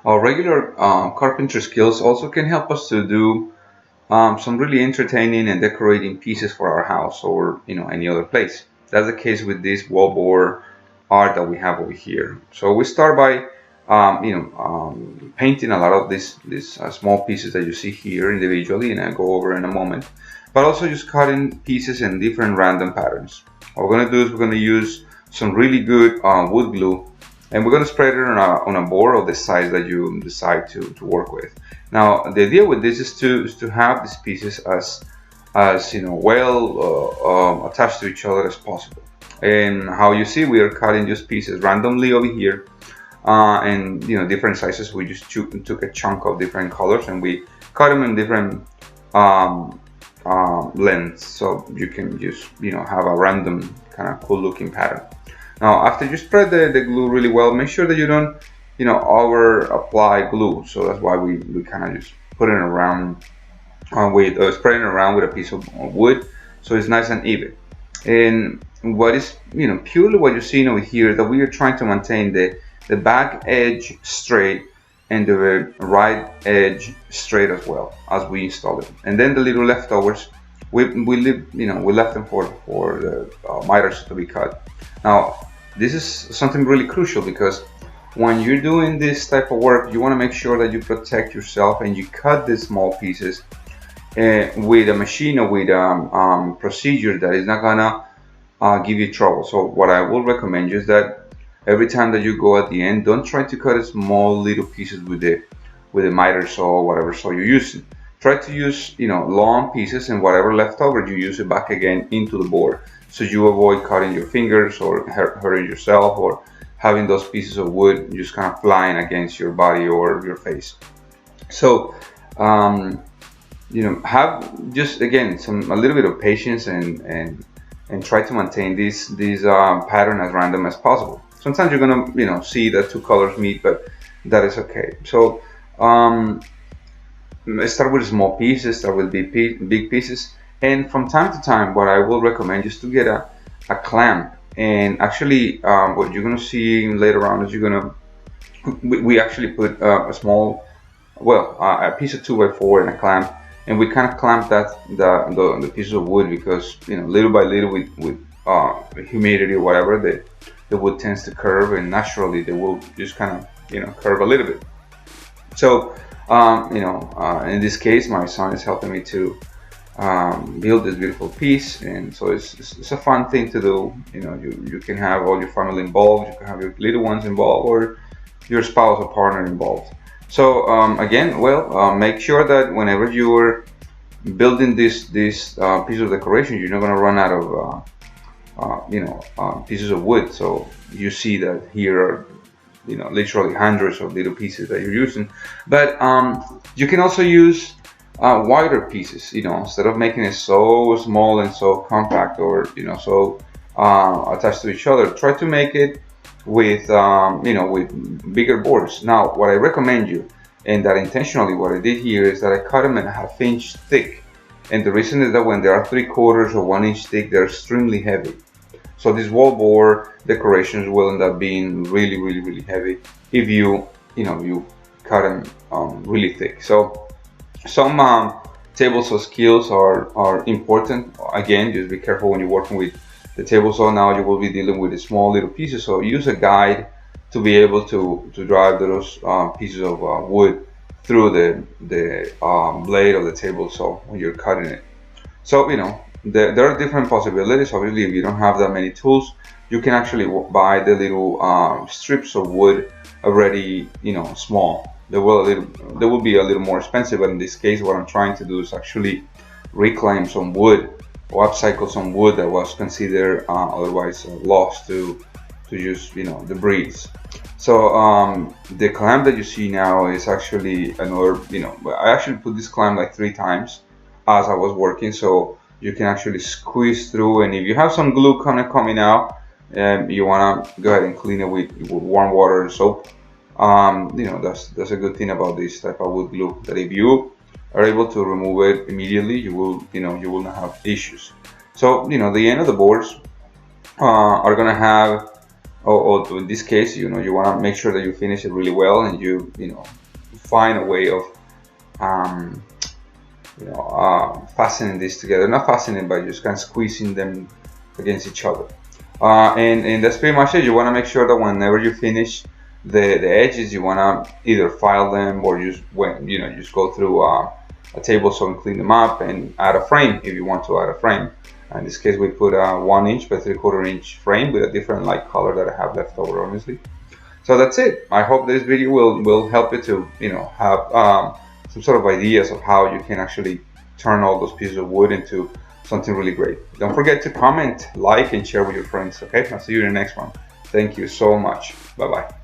Our regular carpentry skills also can help us to do some really entertaining and decorating pieces for our house or any other place. That's the case with this wallboard art that we have over here. So we start by painting a lot of these small pieces that you see here individually, and I'll go over in a moment. But also just cutting pieces in different random patterns. What we're gonna do is we're gonna use some really good wood glue, and we're gonna spread it on a board of the size that you decide to work with. Now the idea with this is to have these pieces as well attached to each other as possible. And how you see, we are cutting just pieces randomly over here, and different sizes. We just took a chunk of different colors and we cut them in different um, lengths, so you can just have a random kind of cool looking pattern. Now after you spread the glue really well, make sure that you don't over apply glue. So that's why we kind of just put it around with spreading around with a piece of wood, so it's nice and even. And what is purely what you're seeing over here, that we are trying to maintain the back edge straight and the right edge straight as well as we install it. And then the little leftovers, we left them for the miters to be cut. Now this is something really crucial, because when you're doing this type of work, you want to make sure that you protect yourself and you cut these small pieces with a machine or with a procedure that is not gonna give you trouble. So what I will recommend you is that every time that you go at the end, don't try to cut small little pieces with the miter saw or whatever saw you're using. Try to use long pieces, and whatever left over you use it back again into the board, so you avoid cutting your fingers or hurting yourself, or having those pieces of wood just kind of flying against your body or your face. So have just again a little bit of patience, and try to maintain this pattern as random as possible. Sometimes you're gonna see that two colors meet, but that is okay. So start with small pieces, start with big pieces, and from time to time, what I will recommend is to get a clamp. And actually, what you're gonna see later on is we actually put a small, a piece of 2x4 and a clamp, and we kind of clamp the pieces of wood, because little by little with humidity or whatever, the wood tends to curve, and naturally they will just kind of curve a little bit. So in this case, my son is helping me to build this beautiful piece, and so it's a fun thing to do. You can have all your family involved, you can have your little ones involved, or your spouse or partner involved. So again, make sure that whenever you're building this piece of decoration, you're not going to run out of pieces of wood. So you see that here are literally hundreds of little pieces that you're using, but you can also use wider pieces. Instead of making it so small and so compact, or so attached to each other, try to make it with with bigger boards. Now what I recommend you, and that intentionally what I did here, is that I cut them in a ½ inch thick, and the reason is that when they are 3/4 or 1 inch thick, they're extremely heavy. So these wallboard decorations will end up being really heavy if you cut them really thick. So some table saw skills are important. Again, just be careful when you're working with the table saw. Now you will be dealing with small little pieces, so use a guide to be able to drive those pieces of wood through the blade of the table saw when you're cutting it. So there are different possibilities. Obviously, if you don't have that many tools, you can actually buy the little strips of wood already small. They will be a little more expensive, but in this case, what I'm trying to do is actually reclaim some wood, or upcycle some wood that was considered otherwise lost to just debris. So the clamp that you see now is actually another. I actually put this clamp like 3 times as I was working, so you can actually squeeze through. And if you have some glue coming out, you wanna go ahead and clean it with warm water and soap. That's a good thing about this type of wood glue, that if you are able to remove it immediately, you will not have issues. So the end of the boards are gonna have or in this case, you know, you want to make sure that you finish it really well, and you know, find a way of um, fastening this together. Not fastening, but just kind of squeezing them against each other. And that's pretty much it. You want to make sure that whenever you finish the edges, you want to either file them or just just go through a table saw and clean them up and add a frame if you want to add a frame. In this case, we put a 1 inch by 3/4 inch frame with a different light color that I have left over, honestly. So that's it. I hope this video will help you to have some sort of ideas of how you can actually turn all those pieces of wood into something really great. Don't forget to comment, like, and share with your friends. Okay, I'll see you in the next one. Thank you so much. Bye bye.